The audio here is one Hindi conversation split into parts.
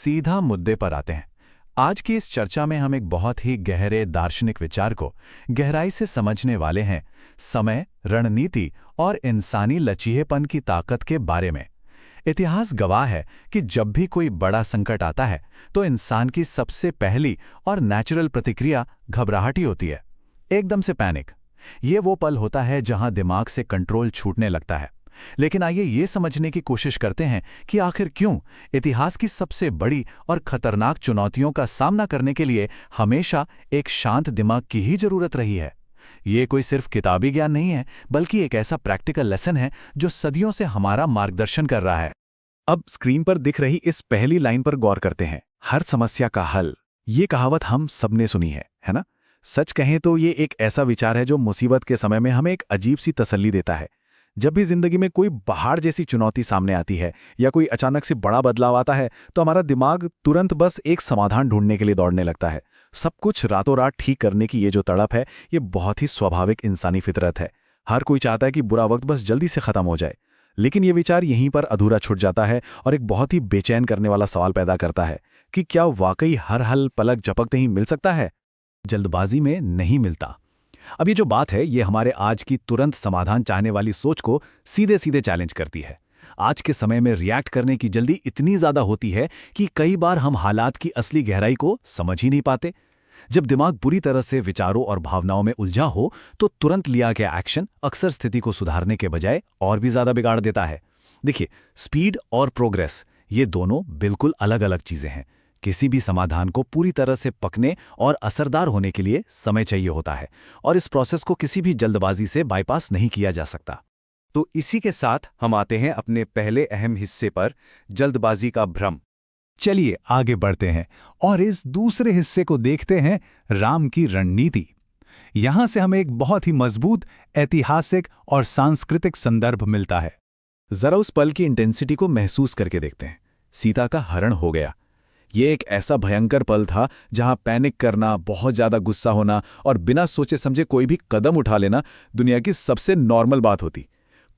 सीधा मुद्दे पर आते हैं। आज की इस चर्चा में हम एक बहुत ही गहरे दार्शनिक विचार को गहराई से समझने वाले हैं, समय, रणनीति और इंसानी लचीलेपन की ताकत के बारे में। इतिहास गवाह है कि जब भी कोई बड़ा संकट आता है तो इंसान की सबसे पहली और नेचुरल प्रतिक्रिया घबराहट ही होती है, एकदम से पैनिक। ये वो पल होता है जहां दिमाग से कंट्रोल छूटने लगता है। लेकिन आइए ये समझने की कोशिश करते हैं कि आखिर क्यों इतिहास की सबसे बड़ी और खतरनाक चुनौतियों का सामना करने के लिए हमेशा एक शांत दिमाग की ही जरूरत रही है। ये कोई सिर्फ किताबी ज्ञान नहीं है, बल्कि एक ऐसा प्रैक्टिकल लेसन है जो सदियों से हमारा मार्गदर्शन कर रहा है। अब स्क्रीन पर दिख रही इस पहली लाइन पर गौर करते हैं, हर समस्या का हल। ये कहावत हम सबने सुनी है ना? सच कहें तो ये एक ऐसा विचार है जो मुसीबत के समय में हमें एक अजीब सी तसल्ली देता है। जब भी जिंदगी में कोई पहाड़ जैसी चुनौती सामने आती है या कोई अचानक से बड़ा बदलाव आता है तो हमारा दिमाग तुरंत बस एक समाधान ढूंढने के लिए दौड़ने लगता है। सब कुछ रातों रात ठीक करने की ये जो तड़प है, ये बहुत ही स्वाभाविक इंसानी फितरत है। हर कोई चाहता है कि बुरा वक्त बस जल्दी से खत्म हो जाए। लेकिन ये विचार यहीं पर अधूरा छूट जाता है और एक बहुत ही बेचैन करने वाला सवाल पैदा करता है कि क्या वाकई हर हल पलक झपकते ही मिल सकता है? जल्दबाजी में नहीं मिलता। अब ये जो बात है, ये हमारे आज की तुरंत समाधान चाहने वाली सोच को सीधे सीधे चैलेंज करती है। आज के समय में रिएक्ट करने की जल्दी इतनी ज्यादा होती है कि कई बार हम हालात की असली गहराई को समझ ही नहीं पाते। जब दिमाग बुरी तरह से विचारों और भावनाओं में उलझा हो तो तुरंत लिया गया एक्शन अक्सर स्थिति को सुधारने के बजाय और भी ज्यादा बिगाड़ देता है। देखिए, स्पीड और प्रोग्रेस, ये दोनों बिल्कुल अलग अलग चीजें हैं। किसी भी समाधान को पूरी तरह से पकने और असरदार होने के लिए समय चाहिए होता है, और इस प्रोसेस को किसी भी जल्दबाजी से बाईपास नहीं किया जा सकता। तो इसी के साथ हम आते हैं अपने पहले अहम हिस्से पर, जल्दबाजी का भ्रम। चलिए आगे बढ़ते हैं और इस दूसरे हिस्से को देखते हैं, राम की रणनीति। यहां से हमें एक बहुत ही मजबूत ऐतिहासिक और सांस्कृतिक संदर्भ मिलता है। जरा उस पल की इंटेंसिटी को महसूस करके देखते हैं। सीता का हरण हो गया। ये एक ऐसा भयंकर पल था जहां पैनिक करना, बहुत ज्यादा गुस्सा होना और बिना सोचे समझे कोई भी कदम उठा लेना दुनिया की सबसे नॉर्मल बात होती।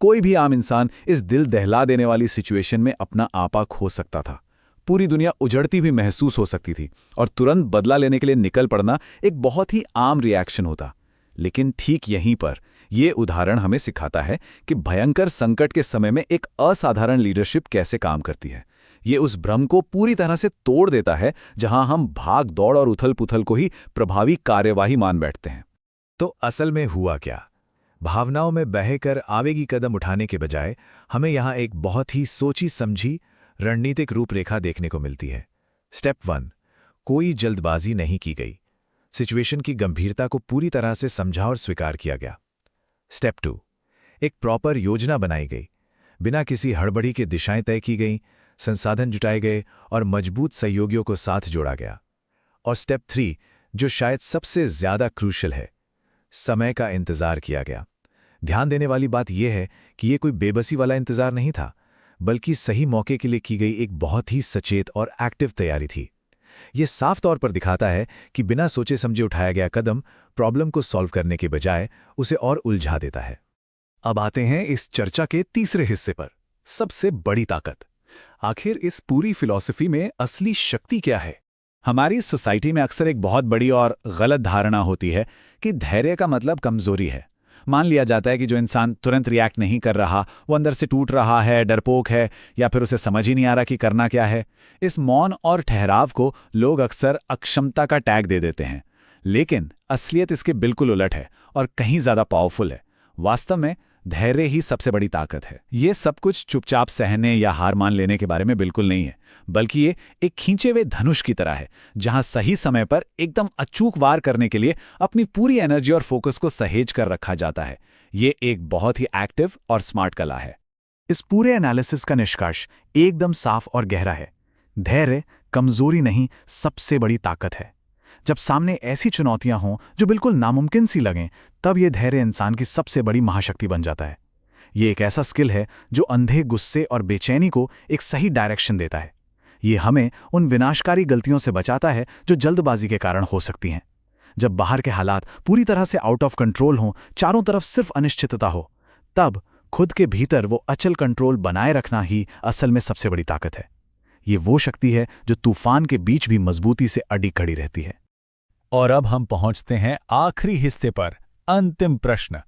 कोई भी आम इंसान इस दिल दहला देने वाली सिचुएशन में अपना आपा खो सकता था। पूरी दुनिया उजड़ती भी महसूस हो सकती थी और तुरंत बदला लेने के लिए निकल पड़ना एक बहुत ही आम रिएक्शन होता। लेकिन ठीक यहीं पर यह उदाहरण हमें सिखाता है कि भयंकर संकट के समय में एक असाधारण लीडरशिप कैसे काम करती है। ये उस भ्रम को पूरी तरह से तोड़ देता है जहां हम भाग दौड़ और उथल पुथल को ही प्रभावी कार्यवाही मान बैठते हैं। तो असल में हुआ क्या? भावनाओं में बहकर आवेगी कदम उठाने के बजाय हमें यहां एक बहुत ही सोची समझी रणनीतिक रूपरेखा देखने को मिलती है। स्टेप 1, कोई जल्दबाजी नहीं की गई। सिचुएशन की गंभीरता को पूरी तरह से समझा और स्वीकार किया गया। स्टेप 2, एक प्रॉपर योजना बनाई गई। बिना किसी हड़बड़ी के दिशाएं तय की गई, संसाधन जुटाए गए और मजबूत सहयोगियों को साथ जोड़ा गया। और स्टेप 3, जो शायद सबसे ज्यादा क्रूशियल है, समय का इंतजार किया गया। ध्यान देने वाली बात यह है कि यह कोई बेबसी वाला इंतजार नहीं था, बल्कि सही मौके के लिए की गई एक बहुत ही सचेत और एक्टिव तैयारी थी। यह साफ तौर पर दिखाता है कि बिना सोचे समझे उठाया गया कदम प्रॉब्लम को सॉल्व करने के बजाय उसे और उलझा देता है। अब आते हैं इस चर्चा के तीसरे हिस्से पर, सबसे बड़ी ताकत। आखिर इस पूरी फिलॉसफी में असली शक्ति क्या है? हमारी सोसाइटी में अक्सर एक बहुत बड़ी और गलत धारणा होती है कि धैर्य का मतलब कमजोरी है। मान लिया जाता है कि जो इंसान तुरंत रिएक्ट नहीं कर रहा, वो अंदर से टूट रहा है, डरपोक है, या फिर उसे समझ ही नहीं आ रहा कि करना क्या है। इस मौन और ठहराव को लोग अक्सर अक्षमता का टैग दे देते हैं। लेकिन असलियत इसके बिल्कुल उलट है और कहीं ज्यादा पावरफुल है। वास्तव में धैर्य ही सबसे बड़ी ताकत है। ये सब कुछ चुपचाप सहने या हार मान लेने के बारे में बिल्कुल नहीं है, बल्कि ये एक खींचे हुए धनुष की तरह है, जहां सही समय पर एकदम अचूक वार करने के लिए अपनी पूरी एनर्जी और फोकस को सहेज कर रखा जाता है। ये एक बहुत ही एक्टिव और स्मार्ट कला है। इस पूरे एनालिसिस का निष्कर्ष एकदम साफ और गहरा है। धैर्य कमजोरी नहीं, सबसे बड़ी ताकत है। जब सामने ऐसी चुनौतियां हों जो बिल्कुल नामुमकिन सी लगें, तब यह धैर्य इंसान की सबसे बड़ी महाशक्ति बन जाता है। ये एक ऐसा स्किल है जो अंधे गुस्से और बेचैनी को एक सही डायरेक्शन देता है। ये हमें उन विनाशकारी गलतियों से बचाता है जो जल्दबाजी के कारण हो सकती हैं। जब बाहर के हालात पूरी तरह से आउट ऑफ कंट्रोल हों, चारों तरफ सिर्फ अनिश्चितता हो, तब खुद के भीतर वो अचल कंट्रोल बनाए रखना ही असल में सबसे बड़ी ताकत है। ये वो शक्ति है जो तूफान के बीच भी मजबूती से अड़ी खड़ी रहती है। और अब हम पहुंचते हैं आखिरी हिस्से पर, अंतिम प्रश्न।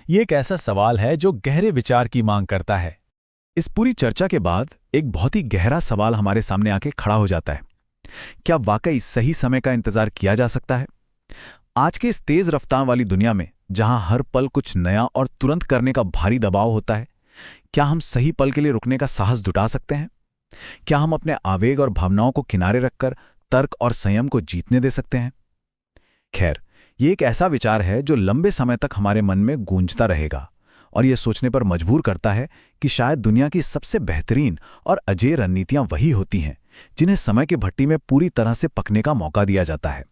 ये एक ऐसा सवाल है जो गहरे विचार की मांग करता है। इस पूरी चर्चा के बाद एक बहुत ही गहरा सवाल हमारे सामने आके खड़ा हो जाता है। क्या वाकई सही समय का इंतजार किया जा सकता है? आज के इस तेज रफ्तार वाली दुनिया में, जहां हर पल कुछ नया और तुरंत करने का भारी दबाव होता है, क्या हम सही पल के लिए रुकने का साहस जुटा सकते हैं? क्या हम अपने आवेग और भावनाओं को किनारे रखकर तर्क और संयम को जीतने दे सकते हैं? खैर, ये एक ऐसा विचार है जो लंबे समय तक हमारे मन में गूंजता रहेगा और ये सोचने पर मजबूर करता है कि शायद दुनिया की सबसे बेहतरीन और अजेय रणनीतियां वही होती हैं जिन्हें समय की भट्टी में पूरी तरह से पकने का मौका दिया जाता है।